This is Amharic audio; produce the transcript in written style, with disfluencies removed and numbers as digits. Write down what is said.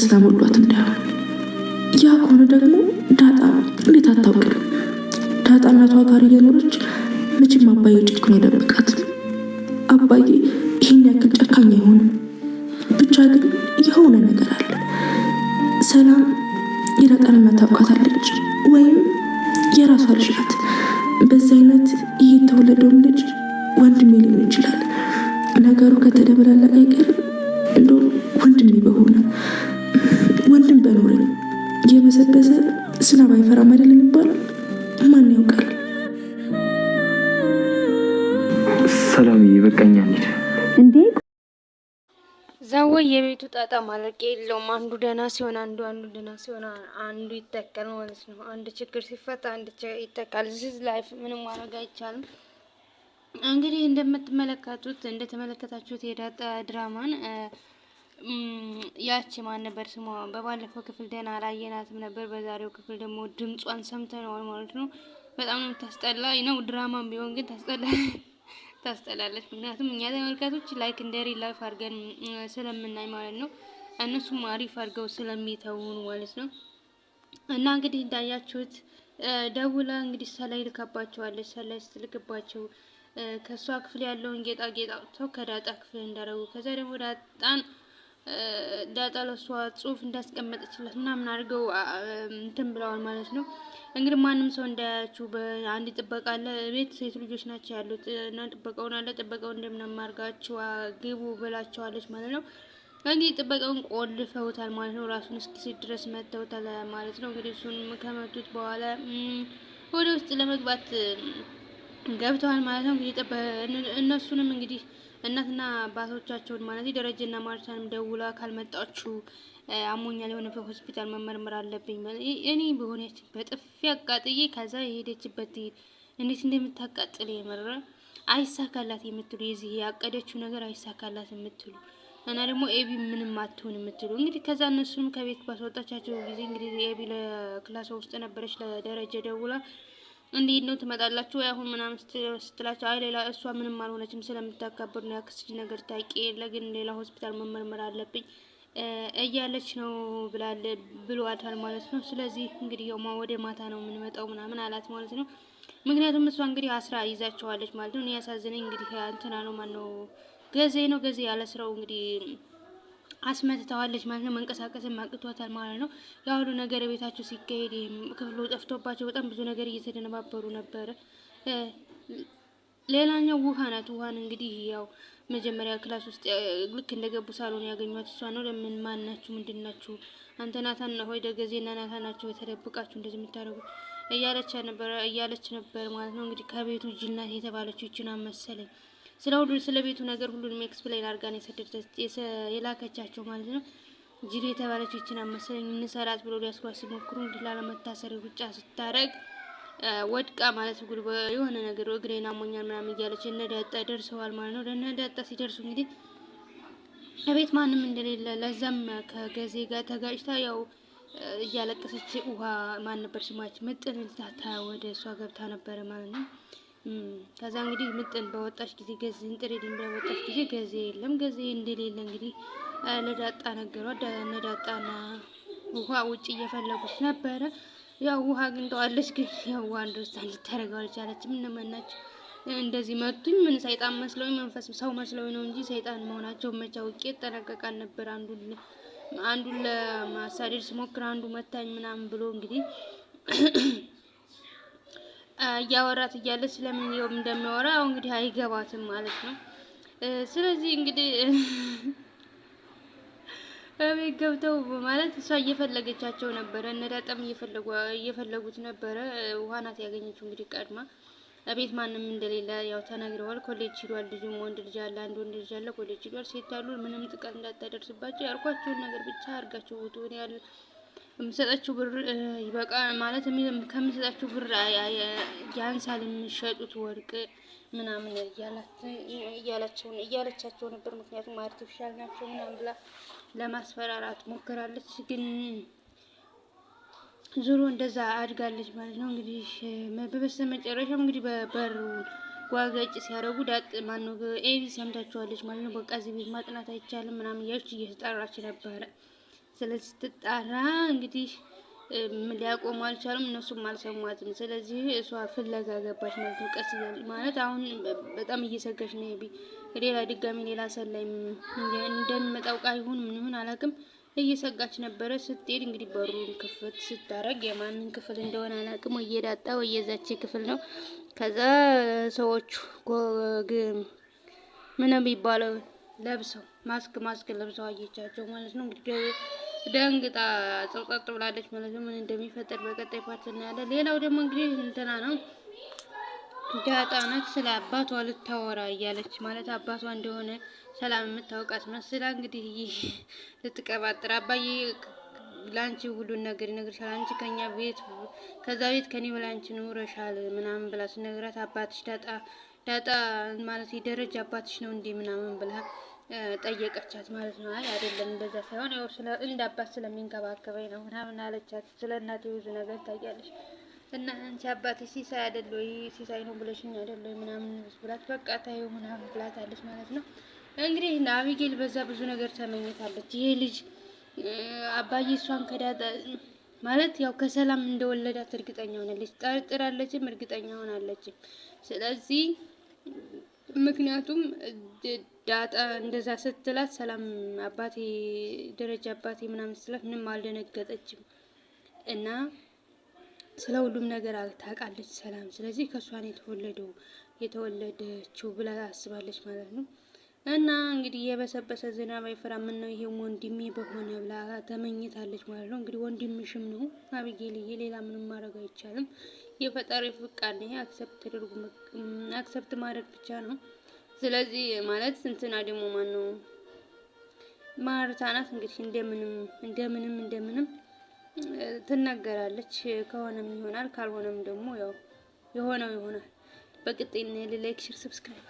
ስላሞሏት እንዳይሆን። ያ ከሆነ ደግሞ ዳጣ እንዴት አታውቅም? ዳጣ እናቷ ጋር እየኖረች መቼም አባዬ ጨክኖ አይደብቃትም። አባዬ ይህን ያክል ጨካኝ አይሆንም። ብቻ ግን የሆነ ነገር አለ። ሰላም የዳጣን እናት ታውቃታለች ወይም የራሷ ልጅ ናት። በዚህ አይነት ይህ የተወለደውም ልጅ ወንድሜ ሊሆን ይችላል። ነገሩ ከተደበላለቀ አይቀርም እንዶ ወንድሜ በሆነ ወንድም በኖረኝ የበሰበሰ ዝናብ አይፈራም አይደል የሚባለው? ማን ያውቃል? ሰላምዬ በቃኛ እንሂድ። እንዴ ዛወይ የቤቱ ጣጣ ማለቂያ የለውም። አንዱ ደህና ሲሆን አንዱ ደህና ሲሆን አንዱ ይተካል ማለት ነው። አንድ ችግር ሲፈታ አንድ ይተካል። ዚስ ላይፍ ምንም ማድረግ አይቻልም። እንግዲህ እንደተመለከታችሁት የዳጣ ድራማን ያቺ ማን ነበር ስሟ? በባለፈው ክፍል ደህና አላየናትም ነበር። በዛሬው ክፍል ደግሞ ድምጿን ሰምተነዋል ማለት ነው። በጣም ነው የምታስጠላ ነው። ድራማም ቢሆን ግን ታስጠላለች። ምክንያቱም እኛ ተመልካቾች ላይክ እንደ ሪል ላይፍ አድርገን ስለምናይ ማለት ነው። እነሱም አሪፍ አድርገው ስለሚተውኑ ማለት ነው። እና እንግዲህ እንዳያችሁት ደውላ እንግዲህ ሰላይ ልካባቸዋለች። ሰላይ ስትልክባቸው ከሷ ክፍል ያለውን ጌጣጌጥ አውጥተው ከዳጣ ክፍል እንዳረጉ ከዛ ደግሞ ዳጣ ለሷ ጽሑፍ እንዳስቀመጠችለት ምናምን አድርገው እንትን ብለዋል ማለት ነው። እንግዲህ ማንም ሰው እንዳያያችሁ በአንድ ጥበቃ አለ ቤት ሴት ልጆች ናቸው ያሉት እና ጥበቃውን እንደምንም አድርጋችሁ ግቡ ብላቸዋለች ማለት ነው። እንግዲህ ጥበቃውን ቆልፈውታል ማለት ነው። ራሱን እስኪስት ድረስ መተውታል ማለት ነው። እንግዲህ እሱን ከመቱት በኋላ ወደ ውስጥ ለመግባት ገብተዋል ማለት ነው። እንግዲህ እነሱንም እንግዲህ እናትና አባቶቻቸውን ማለት ደረጀና ማርታንም ደውላ ካልመጣችሁ አሞኛል የሆነ ሆስፒታል መመርመር አለብኝ ማለት እኔ በሆነች በጥፊ አቃጥዬ ከዛ የሄደችበት እንዴት እንደምታቃጥል የመረ አይሳካላት የምትሉ የዚህ ያቀደችው ነገር አይሳካላት የምትሉ እና ደግሞ ኤቢ ምንም አትሆን የምትሉ እንግዲህ ከዛ እነሱንም ከቤት ባስወጣቻቸው ጊዜ እንግዲህ ኤቢ ለክላስ ውስጥ ነበረች። ለደረጀ ደውላ እንዴት ነው ትመጣላችሁ አሁን ምናምን ስትላቸው አይ ሌላ እሷ ምንም አልሆነችም ስለምታካብር ነው ያክስጂ ነገር ታውቂ የለ ግን ሌላ ሆስፒታል መመርመር አለብኝ እያለች ነው ብሏታል ማለት ነው። ስለዚህ እንግዲህ ያው ወደ ማታ ነው የምንመጣው ምናምን አላት ማለት ነው። ምክንያቱም እሷ እንግዲህ አስራ ይዛቸዋለች ማለት ነው። እኔ ያሳዝነኝ እንግዲህ እንትና ነው ማነው ገዜ ያለ ስራው እንግዲህ አስመትተዋለች ማለት ነው። መንቀሳቀስም አቅቷታል ማለት ነው። ያ ሁሉ ነገር ቤታቸው ሲካሄድ ክፍሉ ጠፍቶባቸው በጣም ብዙ ነገር እየተደነባበሩ ነበረ። ሌላኛው ውሃ ናት። ውሃን እንግዲህ ያው መጀመሪያ ክላስ ውስጥ ልክ እንደገቡ ሳሎን ያገኟት እሷ ነው። ለምን ማን ናችሁ ምንድን ናችሁ አንተ ናታን ነው ወይ ደገዜና ናታን ናቸው የተደብቃችሁ እንደዚህ የምታደርጉት እያለች ነበር ማለት ነው። እንግዲህ ከቤቱ ጅልናት የተባለችው ይችና መሰለኝ ስለ ቤቱ ነገር ሁሉንም ኤክስፕሌን አድርጋን የላከቻቸው ማለት ነው። ጅል የተባለችው ይችና መሰለኝ እንሰራት ብሎ ሊያስሯት ሲሞክሩ እንዲላለ መታሰር ሩጫ ስታረግ ወድቃ ማለት የሆነ ነገር እግሬን አሞኛል ምናምን እያለች እነዳጣ ደርሰዋል ማለት ነው። ለእነዳጣ ሲደርሱ እንግዲህ ከቤት ማንም እንደሌለ ለዛም ከገዜ ጋር ተጋጭታ ያው እያለቀሰች ውሃ ማን ነበር ስማች ምጥን ልታታ ወደ እሷ ገብታ ነበረ ማለት ነው። ከዛ እንግዲህ ምጥን በወጣች ጊዜ ገዜን ጥሪልኝ ብላ በወጣች ጊዜ ገዜ የለም። ገዜ እንደሌለ እንግዲህ ለዳጣ ነገሯት። ለዳጣና ውሃ ውጭ እየፈለጉት ነበረ። ያው ውሃ አግኝተዋለች ግን ያው አንደርስታንድ ልታደርገው አልቻለችም። እነማናች እንደዚህ መቱኝ ምን ሰይጣን መስለውኝ መንፈስ ሰው መስለውኝ ነው እንጂ ሰይጣን መሆናቸው መቼ አውቄ እጠነቀቃል ነበር። አንዱን ለማሳደድ ስሞክር አንዱ መታኝ ምናምን ብሎ እንግዲህ እያወራት እያለች ስለምን ይኸው እንደሚያወራ ያው እንግዲህ አይገባትም ማለት ነው። ስለዚህ እንግዲህ በቤት ገብተው ማለት እሷ እየፈለገቻቸው ነበረ። እነዳጣም እየፈለጉት ነበረ። ውሃ ናት ያገኘችው እንግዲህ ቀድማ ቤት ማንም እንደሌለ ያው ተነግረዋል። ኮሌጅ ሂዷል። ልጅም ወንድ ልጅ አለ፣ አንድ ወንድ ልጅ አለ። ኮሌጅ ሂዷል። ሴት ያሉ ምንም ጥቃት እንዳታደርስባቸው ያልኳቸውን ነገር ብቻ አድርጋቸው ውጡ ያለ የምሰጣችሁ ብር ይበቃ ማለት ከምሰጣችሁ ብር ያንሳል የሚሸጡት ወርቅ ምናምን እያለቻቸው ነበር። ምክንያቱም አርቲፊሻል ናቸው ምናምን ብላ ለማስፈራራት ሞክራለች። ግን ዙሮ እንደዛ አድጋለች ማለት ነው። እንግዲህ በስተመጨረሻም እንግዲህ በበሩ ጓገጭ ሲያደርጉ ዳጥ ማነው ኤቢ ሰምታችኋለች ማለት ነው። በቃ እዚህ ቤት ማጥናት አይቻልም ምናምን እያለች እየተጣራች ነበረ። ስለዚህ ስትጣራ እንግዲህ ሊያቆሙ አልቻሉም፣ እነሱም አልሰሟትም። ስለዚህ እሷ ፍለጋ ገባች ማለት ነው። ቀስ እያለች ማለት አሁን በጣም እየሰጋች ነው። ሌላ ድጋሚ ሌላ ሰላይ እንደሚመጣው ቃ ይሁን ምን ይሁን አላውቅም። እየሰጋች ነበረ። ስትሄድ እንግዲህ በሩን ክፍት ስታረግ የማንን ክፍል እንደሆነ አላውቅም። ወይ የዳጣ ወይ የዛች ክፍል ነው። ከዛ ሰዎቹ ምን የሚባለው ለብሰው ማስክ ለብሰው አየቻቸው ማለት ነው። እንግዲህ ደንግጣ ጸጥጥ ብላለች ማለት ነው። ምን እንደሚፈጠር በቀጣይ ፓርት እናያለን። ሌላው ደግሞ እንግዲህ እንትና ነው ዳጣ ናት። ስለ አባቷ ልታወራ እያለች ማለት አባቷ እንደሆነ ሰላም የምታውቃት መስላ እንግዲህ ልትቀባጥር አባዬ ላንቺ ሁሉን ነገር ይነግርሻል፣ አንቺ ከዛ ቤት ከኔ በላይ አንቺ ኑረሻል ምናምን ብላ ስነግራት አባትሽ ዳጣ ማለት የደረጃ አባትሽ ነው እንዴ ምናምን ብላ ጠየቀቻት ማለት ነው። አይ አይደለም እንደዛ ሳይሆን ያው እንደ አባት ስለሚንከባከበኝ ነው ምናምን አለቻት። ስለ እናቴ ብዙ ነገር ታውቂያለሽ እና አንቺ አባቴ ሲሳይ አይደል ወይ ሲሳይ ነው ብለሽኝ አይደል ወይ ምናምን ብላት በቃ ታየው ምናምን ብላታለች ማለት ነው። እንግዲህ አቢጌል በዛ ብዙ ነገር ተመኝታለች። ይሄ ልጅ አባዬ እሷን ከዳጣ ማለት ያው ከሰላም እንደወለዳት እርግጠኛ ሆናለች። ጠርጥራለችም እርግጠኛ ሆናለችም። ስለዚህ ምክንያቱም ዳጣ እንደዛ ስትላት ሰላም አባቴ ደረጃ አባቴ ምናምን ስትላት ምንም አልደነገጠችም እና ስለ ሁሉም ነገር ታውቃለች ሰላም። ስለዚህ ከሷ ነው የተወለደችው ብላ አስባለች ማለት ነው። እና እንግዲህ የበሰበሰ ዝናብ አይፈራም ምን ነው ይሄ ወንድሜ በሆነ ብላ ተመኝታለች ማለት ነው። እንግዲህ ወንድምሽም ነው አቢጌልዬ፣ ሌላ ምንም ማድረግ አይቻልም። የፈጣሪ ፍቃድ ነው። አክሰፕት ማድረግ ብቻ ነው። ስለዚህ ማለት እንትና ደግሞ ማን ነው ማርታ ናት። እንግዲህ እንደምንም ትናገራለች። ከሆነም ይሆናል፣ ካልሆነም ደግሞ ያው የሆነው ይሆናል። በቅጤና ላይክ፣ ሼር፣ ሰብስክራይብ